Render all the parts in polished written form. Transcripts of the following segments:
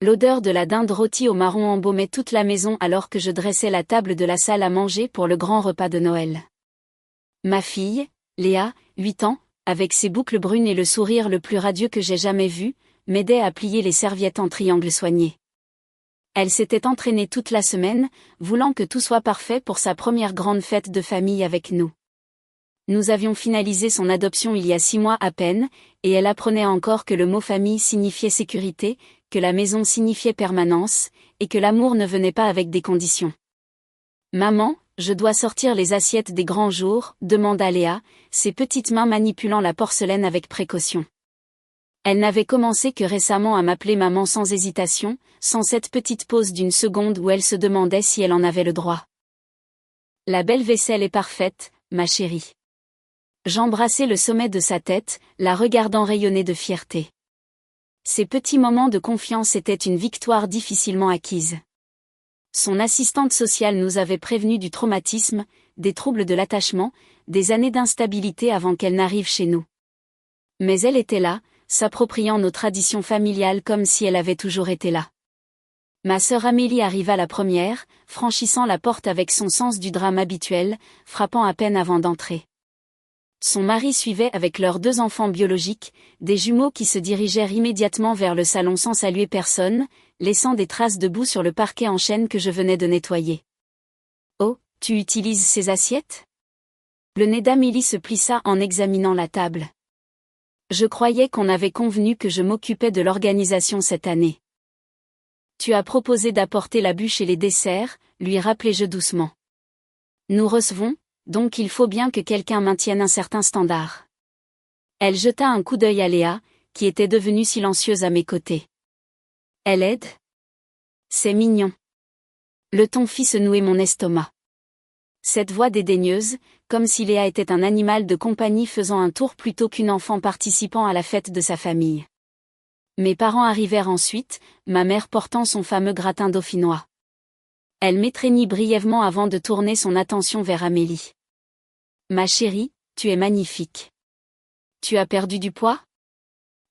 L'odeur de la dinde rôtie au marron embaumait toute la maison alors que je dressais la table de la salle à manger pour le grand repas de Noël. Ma fille, Léa, 8 ans, avec ses boucles brunes et le sourire le plus radieux que j'ai jamais vu, m'aidait à plier les serviettes en triangle soigné. Elle s'était entraînée toute la semaine, voulant que tout soit parfait pour sa première grande fête de famille avec nous. Nous avions finalisé son adoption il y a 6 mois à peine, et elle apprenait encore que le mot famille signifiait sécurité, que la maison signifiait permanence, et que l'amour ne venait pas avec des conditions. « Maman, je dois sortir les assiettes des grands jours », demanda Léa, ses petites mains manipulant la porcelaine avec précaution. Elle n'avait commencé que récemment à m'appeler maman sans hésitation, sans cette petite pause d'une seconde où elle se demandait si elle en avait le droit. « La belle vaisselle est parfaite, ma chérie. » J'embrassai le sommet de sa tête, la regardant rayonner de fierté. Ces petits moments de confiance étaient une victoire difficilement acquise. Son assistante sociale nous avait prévenus du traumatisme, des troubles de l'attachement, des années d'instabilité avant qu'elle n'arrive chez nous. Mais elle était là, s'appropriant nos traditions familiales comme si elle avait toujours été là. Ma sœur Amélie arriva la première, franchissant la porte avec son sens du drame habituel, frappant à peine avant d'entrer. Son mari suivait avec leurs 2 enfants biologiques, des jumeaux qui se dirigèrent immédiatement vers le salon sans saluer personne, laissant des traces de boue sur le parquet en chêne que je venais de nettoyer. « Oh, tu utilises ces assiettes ?» Le nez d'Amélie se plissa en examinant la table. « Je croyais qu'on avait convenu que je m'occupais de l'organisation cette année. »« Tu as proposé d'apporter la bûche et les desserts, » lui rappelai-je doucement. « Nous recevons, donc il faut bien que quelqu'un maintienne un certain standard. » Elle jeta un coup d'œil à Léa, qui était devenue silencieuse à mes côtés. « Elle aide ? C'est mignon. » Le ton fit se nouer mon estomac. Cette voix dédaigneuse, comme si Léa était un animal de compagnie faisant un tour plutôt qu'une enfant participant à la fête de sa famille. Mes parents arrivèrent ensuite, ma mère portant son fameux gratin dauphinois. Elle m'étreignit brièvement avant de tourner son attention vers Amélie. « Ma chérie, tu es magnifique. Tu as perdu du poids ? »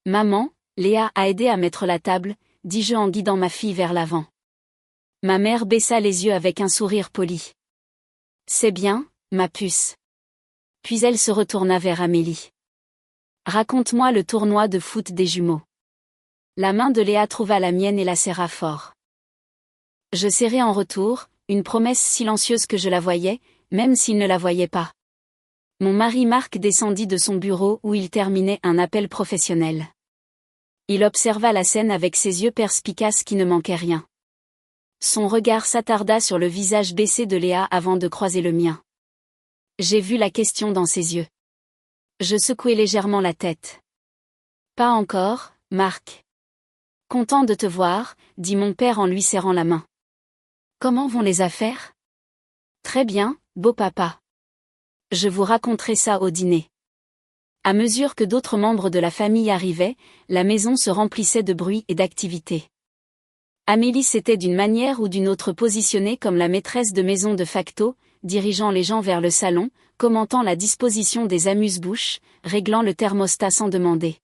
« Maman, Léa a aidé à mettre la table », dis-je en guidant ma fille vers l'avant. Ma mère baissa les yeux avec un sourire poli. « C'est bien, ma puce. » Puis elle se retourna vers Amélie. « Raconte-moi le tournoi de foot des jumeaux. » La main de Léa trouva la mienne et la serra fort. Je serrai en retour, une promesse silencieuse que je la voyais, même s'il ne la voyait pas. Mon mari Marc descendit de son bureau où il terminait un appel professionnel. Il observa la scène avec ses yeux perspicaces qui ne manquaient rien. Son regard s'attarda sur le visage baissé de Léa avant de croiser le mien. J'ai vu la question dans ses yeux. Je secouai légèrement la tête. « Pas encore, Marc. »« Content de te voir, » dit mon père en lui serrant la main. « Comment vont les affaires ? » ?»« Très bien, beau papa. Je vous raconterai ça au dîner. » À mesure que d'autres membres de la famille arrivaient, la maison se remplissait de bruit et d'activité. Amélie s'était d'une manière ou d'une autre positionnée comme la maîtresse de maison de facto, dirigeant les gens vers le salon, commentant la disposition des amuse-bouches, réglant le thermostat sans demander.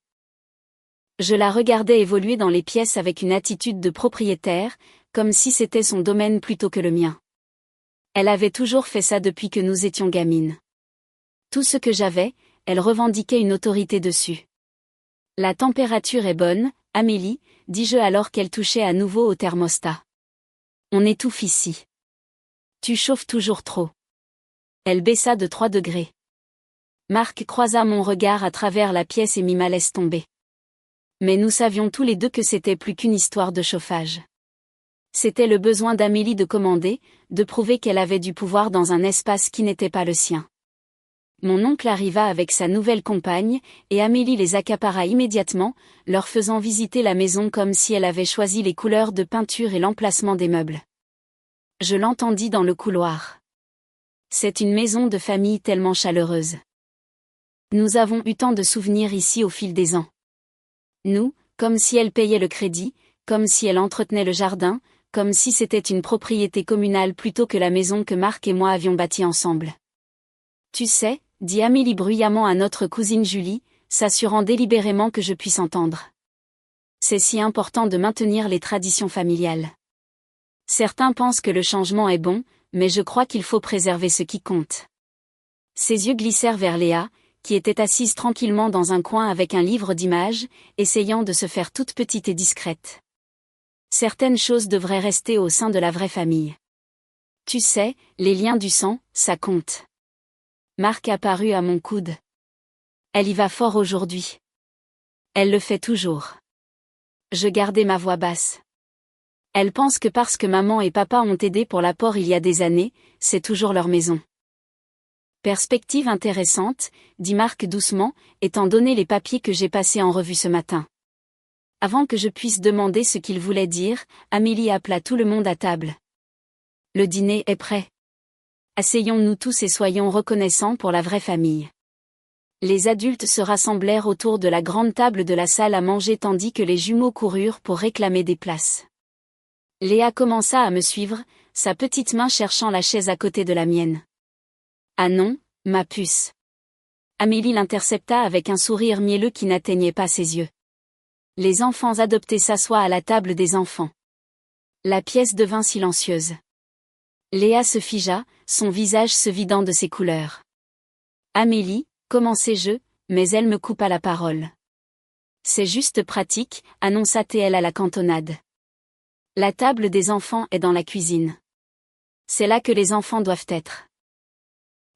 Je la regardais évoluer dans les pièces avec une attitude de propriétaire, comme si c'était son domaine plutôt que le mien. Elle avait toujours fait ça depuis que nous étions gamines. Tout ce que j'avais, elle revendiquait une autorité dessus. « La température est bonne, Amélie », dis-je alors qu'elle touchait à nouveau au thermostat. « On étouffe ici. »« Tu chauffes toujours trop. » Elle baissa de 3 degrés. Marc croisa mon regard à travers la pièce et mit ma laisse tomber. Mais nous savions tous les deux que c'était plus qu'une histoire de chauffage. C'était le besoin d'Amélie de commander, de prouver qu'elle avait du pouvoir dans un espace qui n'était pas le sien. Mon oncle arriva avec sa nouvelle compagne, et Amélie les accapara immédiatement, leur faisant visiter la maison comme si elle avait choisi les couleurs de peinture et l'emplacement des meubles. Je l'entendis dans le couloir. C'est une maison de famille tellement chaleureuse. Nous avons eu tant de souvenirs ici au fil des ans. Nous, comme si elle payait le crédit, comme si elle entretenait le jardin, comme si c'était une propriété communale plutôt que la maison que Marc et moi avions bâtie ensemble. Tu sais, dit Amélie bruyamment à notre cousine Julie, s'assurant délibérément que je puisse entendre. C'est si important de maintenir les traditions familiales. Certains pensent que le changement est bon, mais je crois qu'il faut préserver ce qui compte. Ses yeux glissèrent vers Léa, qui était assise tranquillement dans un coin avec un livre d'images, essayant de se faire toute petite et discrète. Certaines choses devraient rester au sein de la vraie famille. Tu sais, les liens du sang, ça compte. Marc apparut à mon coude. Elle y va fort aujourd'hui. Elle le fait toujours. Je gardai ma voix basse. Elle pense que parce que maman et papa ont aidé pour l'apport il y a des années, c'est toujours leur maison. Perspective intéressante, dit Marc doucement, étant donné les papiers que j'ai passés en revue ce matin. Avant que je puisse demander ce qu'il voulait dire, Amélie appela tout le monde à table. Le dîner est prêt. Asseyons-nous tous et soyons reconnaissants pour la vraie famille. Les adultes se rassemblèrent autour de la grande table de la salle à manger tandis que les jumeaux coururent pour réclamer des places. Léa commença à me suivre, sa petite main cherchant la chaise à côté de la mienne. Ah non, ma puce. Amélie l'intercepta avec un sourire mielleux qui n'atteignait pas ses yeux. Les enfants adoptés s'assoient à la table des enfants. La pièce devint silencieuse. Léa se figea, son visage se vidant de ses couleurs. Amélie, commençai-je, mais elle me coupa la parole. C'est juste pratique, annonça-t-elle à la cantonade. La table des enfants est dans la cuisine. C'est là que les enfants doivent être.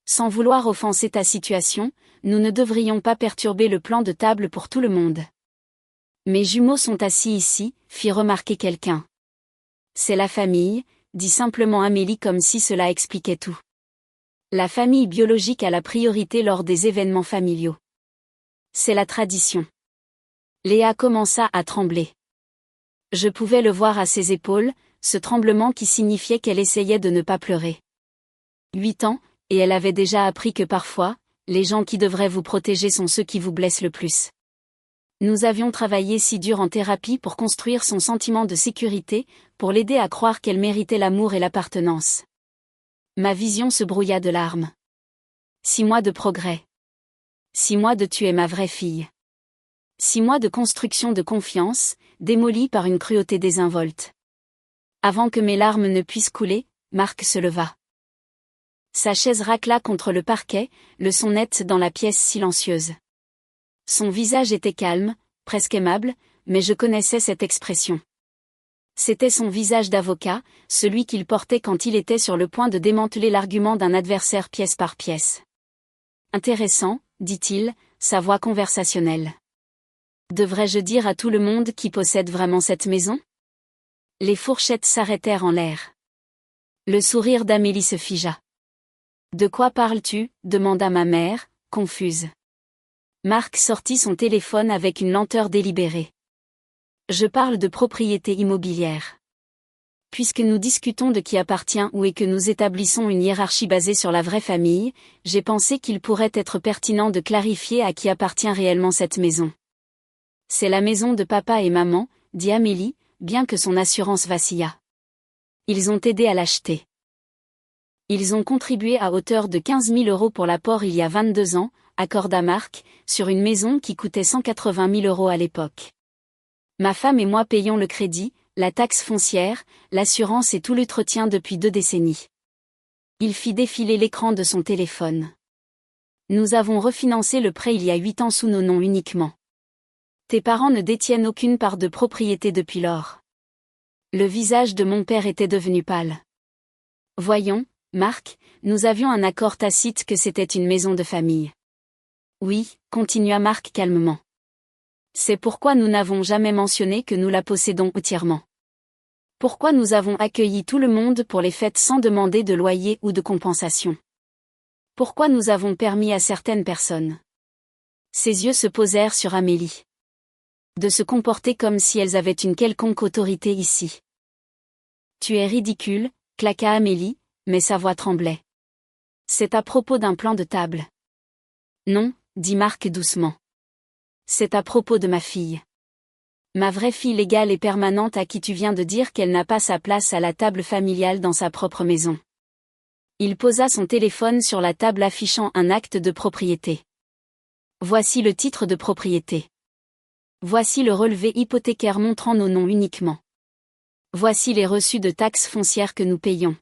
Sans vouloir offenser ta situation, nous ne devrions pas perturber le plan de table pour tout le monde. Mes jumeaux sont assis ici, fit remarquer quelqu'un. C'est la famille, dit simplement Amélie comme si cela expliquait tout. La famille biologique a la priorité lors des événements familiaux. C'est la tradition. Léa commença à trembler. Je pouvais le voir à ses épaules, ce tremblement qui signifiait qu'elle essayait de ne pas pleurer. 8 ans, et elle avait déjà appris que parfois, les gens qui devraient vous protéger sont ceux qui vous blessent le plus. Nous avions travaillé si dur en thérapie pour construire son sentiment de sécurité, pour l'aider à croire qu'elle méritait l'amour et l'appartenance. Ma vision se brouilla de larmes. 6 mois de progrès. 6 mois de tu es ma vraie fille. 6 mois de construction de confiance, démolie par une cruauté désinvolte. Avant que mes larmes ne puissent couler, Marc se leva. Sa chaise racla contre le parquet, le son net dans la pièce silencieuse. Son visage était calme, presque aimable, mais je connaissais cette expression. C'était son visage d'avocat, celui qu'il portait quand il était sur le point de démanteler l'argument d'un adversaire pièce par pièce. Intéressant, dit-il, sa voix conversationnelle. Devrais-je dire à tout le monde qui possède vraiment cette maison ? Les fourchettes s'arrêtèrent en l'air. Le sourire d'Amélie se figea. De quoi parles-tu ? demanda ma mère, confuse. Marc sortit son téléphone avec une lenteur délibérée. Je parle de propriété immobilière. Puisque nous discutons de qui appartient où et que nous établissons une hiérarchie basée sur la vraie famille, j'ai pensé qu'il pourrait être pertinent de clarifier à qui appartient réellement cette maison. C'est la maison de papa et maman, dit Amélie, bien que son assurance vacilla. Ils ont aidé à l'acheter. Ils ont contribué à hauteur de 15 000 € pour l'apport il y a 22 ans, accorda Marc, sur une maison qui coûtait 180 000 € à l'époque. Ma femme et moi payons le crédit, la taxe foncière, l'assurance et tout l'entretien depuis 2 décennies. Il fit défiler l'écran de son téléphone. Nous avons refinancé le prêt il y a 8 ans sous nos noms uniquement. Tes parents ne détiennent aucune part de propriété depuis lors. Le visage de mon père était devenu pâle. Voyons, Marc, nous avions un accord tacite que c'était une maison de famille. Oui, continua Marc calmement. C'est pourquoi nous n'avons jamais mentionné que nous la possédons entièrement. Pourquoi nous avons accueilli tout le monde pour les fêtes sans demander de loyer ou de compensation. Pourquoi nous avons permis à certaines personnes. Ses yeux se posèrent sur Amélie. De se comporter comme si elles avaient une quelconque autorité ici. Tu es ridicule, claqua Amélie, mais sa voix tremblait. C'est à propos d'un plan de table. Non, dit Marc doucement. C'est à propos de ma fille. Ma vraie fille légale et permanente à qui tu viens de dire qu'elle n'a pas sa place à la table familiale dans sa propre maison. Il posa son téléphone sur la table affichant un acte de propriété. Voici le titre de propriété. Voici le relevé hypothécaire montrant nos noms uniquement. Voici les reçus de taxes foncières que nous payons.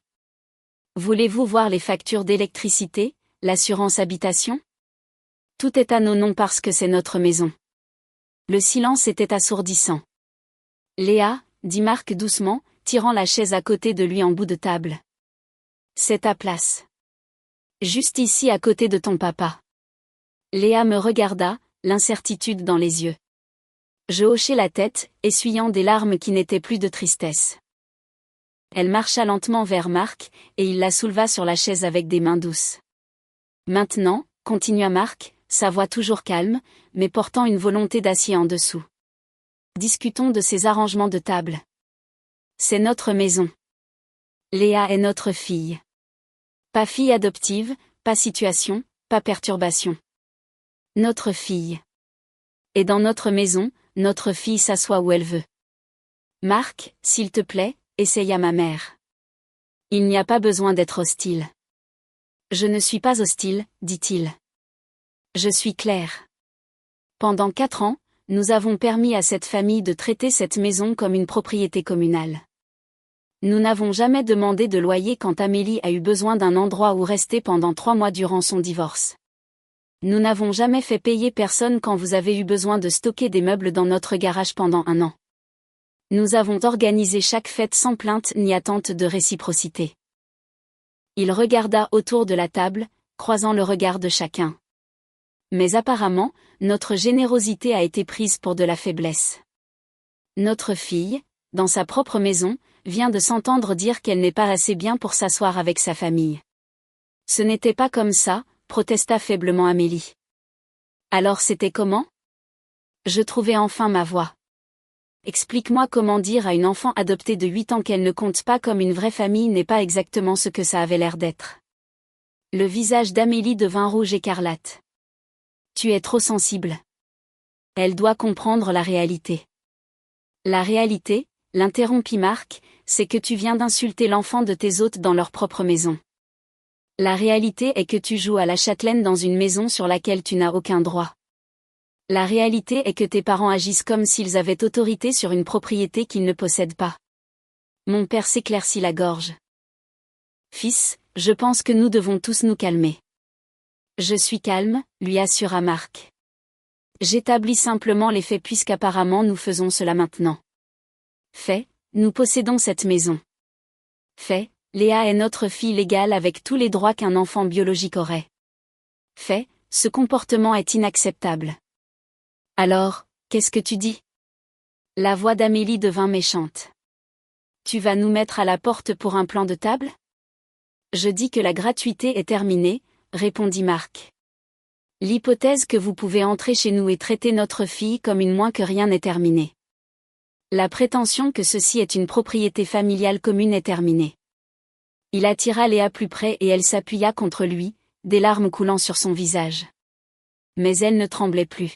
Voulez-vous voir les factures d'électricité, l'assurance habitation? Tout est à nos noms parce que c'est notre maison. Le silence était assourdissant. Léa, dit Marc doucement, tirant la chaise à côté de lui en bout de table. C'est ta place. Juste ici à côté de ton papa. Léa me regarda, l'incertitude dans les yeux. Je hochai la tête, essuyant des larmes qui n'étaient plus de tristesse. Elle marcha lentement vers Marc, et il la souleva sur la chaise avec des mains douces. Maintenant, continua Marc, sa voix toujours calme, mais portant une volonté d'acier en dessous. Discutons de ces arrangements de table. C'est notre maison. Léa est notre fille. Pas fille adoptive, pas situation, pas perturbation. Notre fille. Et dans notre maison, notre fille s'assoit où elle veut. Marc, s'il te plaît, essaye à ma mère. Il n'y a pas besoin d'être hostile. Je ne suis pas hostile, dit-il. Je suis clair. Pendant 4 ans, nous avons permis à cette famille de traiter cette maison comme une propriété communale. Nous n'avons jamais demandé de loyer quand Amélie a eu besoin d'un endroit où rester pendant 3 mois durant son divorce. Nous n'avons jamais fait payer personne quand vous avez eu besoin de stocker des meubles dans notre garage pendant 1 an. Nous avons organisé chaque fête sans plainte ni attente de réciprocité. Il regarda autour de la table, croisant le regard de chacun. Mais apparemment, notre générosité a été prise pour de la faiblesse. Notre fille, dans sa propre maison, vient de s'entendre dire qu'elle n'est pas assez bien pour s'asseoir avec sa famille. Ce n'était pas comme ça, protesta faiblement Amélie. Alors c'était comment? Je trouvais enfin ma voix. Explique-moi comment dire à une enfant adoptée de 8 ans qu'elle ne compte pas comme une vraie famille n'est pas exactement ce que ça avait l'air d'être. Le visage d'Amélie devint rouge écarlate. Tu es trop sensible. Elle doit comprendre la réalité. La réalité, l'interrompit Marc, c'est que tu viens d'insulter l'enfant de tes hôtes dans leur propre maison. La réalité est que tu joues à la châtelaine dans une maison sur laquelle tu n'as aucun droit. La réalité est que tes parents agissent comme s'ils avaient autorité sur une propriété qu'ils ne possèdent pas. Mon père s'éclaircit la gorge. Fils, je pense que nous devons tous nous calmer. Je suis calme, lui assura Marc. J'établis simplement les faits puisqu'apparemment nous faisons cela maintenant. Fait, nous possédons cette maison. Fait, Léa est notre fille légale avec tous les droits qu'un enfant biologique aurait. Fait, ce comportement est inacceptable. Alors, qu'est-ce que tu dis? La voix d'Amélie devint méchante. Tu vas nous mettre à la porte pour un plan de table? Je dis que la gratuité est terminée, répondit Marc. L'hypothèse que vous pouvez entrer chez nous et traiter notre fille comme une moins que rien n'est terminée. La prétention que ceci est une propriété familiale commune est terminée. Il attira Léa plus près et elle s'appuya contre lui, des larmes coulant sur son visage. Mais elle ne tremblait plus.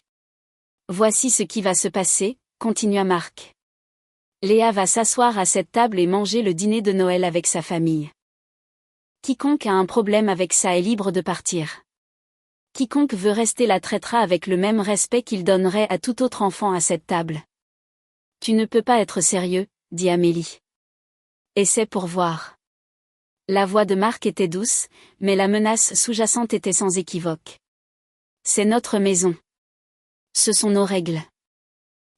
Voici ce qui va se passer, continua Marc. Léa va s'asseoir à cette table et manger le dîner de Noël avec sa famille. Quiconque a un problème avec ça est libre de partir. Quiconque veut rester la traitera avec le même respect qu'il donnerait à tout autre enfant à cette table. Tu ne peux pas être sérieux, dit Amélie. Essaie pour voir. La voix de Marc était douce, mais la menace sous-jacente était sans équivoque. C'est notre maison. Ce sont nos règles.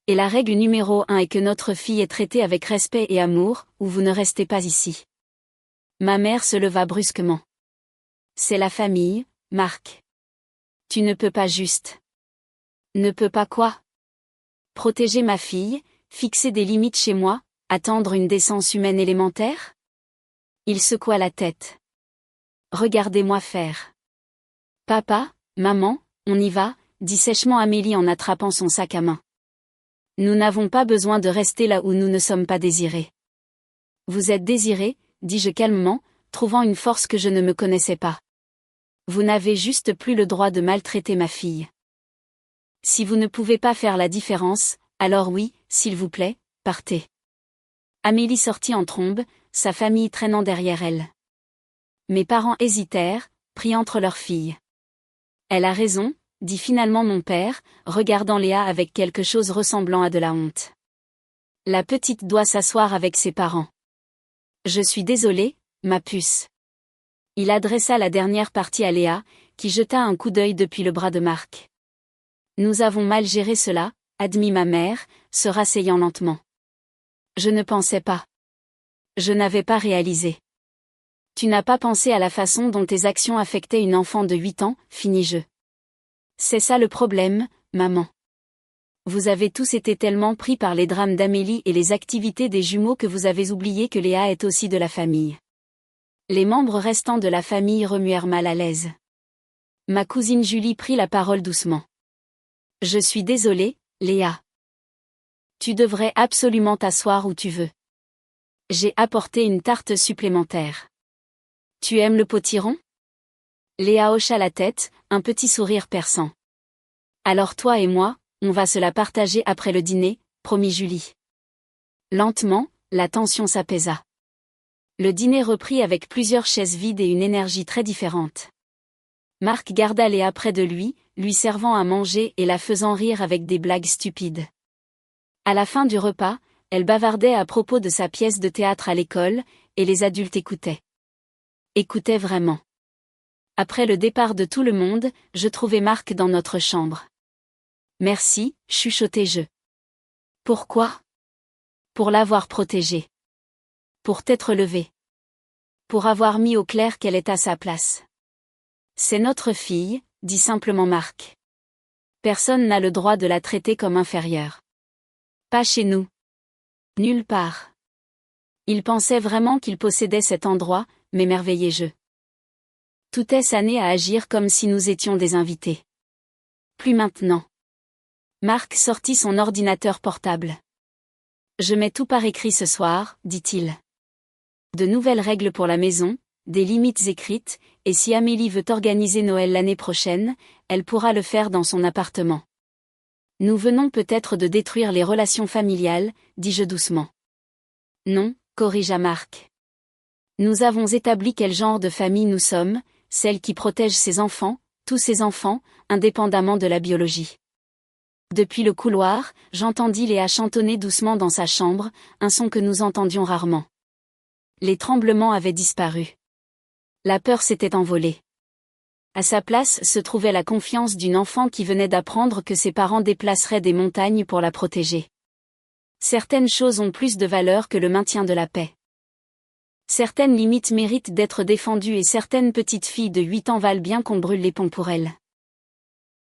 Et la règle numéro 1 est que notre fille est traitée avec respect et amour, ou vous ne restez pas ici. Ma mère se leva brusquement. C'est la famille, Marc. Tu ne peux pas juste. Ne peux pas quoi? Protéger ma fille, fixer des limites chez moi, attendre une décence humaine élémentaire? Il secoua la tête. Regardez-moi faire. Papa, maman, on y va, dit sèchement Amélie en attrapant son sac à main. Nous n'avons pas besoin de rester là où nous ne sommes pas désirés. Vous êtes désirés, dis-je calmement, trouvant une force que je ne me connaissais pas. Vous n'avez juste plus le droit de maltraiter ma fille. Si vous ne pouvez pas faire la différence, alors oui, s'il vous plaît, partez. Amélie sortit en trombe, sa famille traînant derrière elle. Mes parents hésitèrent, pris entre leurs filles. Elle a raison, dit finalement mon père, regardant Léa avec quelque chose ressemblant à de la honte. La petite doit s'asseoir avec ses parents. Je suis désolé, ma puce. Il adressa la dernière partie à Léa, qui jeta un coup d'œil depuis le bras de Marc. Nous avons mal géré cela, admit ma mère, se rasseyant lentement. Je ne pensais pas. Je n'avais pas réalisé. Tu n'as pas pensé à la façon dont tes actions affectaient une enfant de 8 ans, finis-je. C'est ça le problème, maman. Vous avez tous été tellement pris par les drames d'Amélie et les activités des jumeaux que vous avez oublié que Léa est aussi de la famille. Les membres restants de la famille remuèrent mal à l'aise. Ma cousine Julie prit la parole doucement. Je suis désolée, Léa. Tu devrais absolument t'asseoir où tu veux. J'ai apporté une tarte supplémentaire. Tu aimes le potiron? Léa hocha la tête, un petit sourire perçant. Alors toi et moi, on va se la partager après le dîner, promit Julie. Lentement, la tension s'apaisa. Le dîner reprit avec plusieurs chaises vides et une énergie très différente. Marc garda Léa près de lui servant à manger et la faisant rire avec des blagues stupides. À la fin du repas, elle bavardait à propos de sa pièce de théâtre à l'école, et les adultes écoutaient. Écoutaient vraiment. Après le départ de tout le monde, je trouvai Marc dans notre chambre. Merci, chuchotai-je. Pourquoi? Pour l'avoir protégée. Pour t'être levée. Pour avoir mis au clair qu'elle est à sa place. C'est notre fille, dit simplement Marc. Personne n'a le droit de la traiter comme inférieure. Pas chez nous. Nulle part. Il pensait vraiment qu'il possédait cet endroit, m'émerveillai-je. Tout est sané à agir comme si nous étions des invités. Plus maintenant. Marc sortit son ordinateur portable. Je mets tout par écrit ce soir, dit-il. De nouvelles règles pour la maison, des limites écrites, et si Amélie veut organiser Noël l'année prochaine, elle pourra le faire dans son appartement. Nous venons peut-être de détruire les relations familiales, dis-je doucement. Non, corrigea Marc. Nous avons établi quel genre de famille nous sommes, celle qui protège ses enfants, tous ses enfants, indépendamment de la biologie. Depuis le couloir, j'entendis Léa chantonner doucement dans sa chambre, un son que nous entendions rarement. Les tremblements avaient disparu. La peur s'était envolée. À sa place se trouvait la confiance d'une enfant qui venait d'apprendre que ses parents déplaceraient des montagnes pour la protéger. Certaines choses ont plus de valeur que le maintien de la paix. Certaines limites méritent d'être défendues et certaines petites filles de 8 ans valent bien qu'on brûle les ponts pour elles.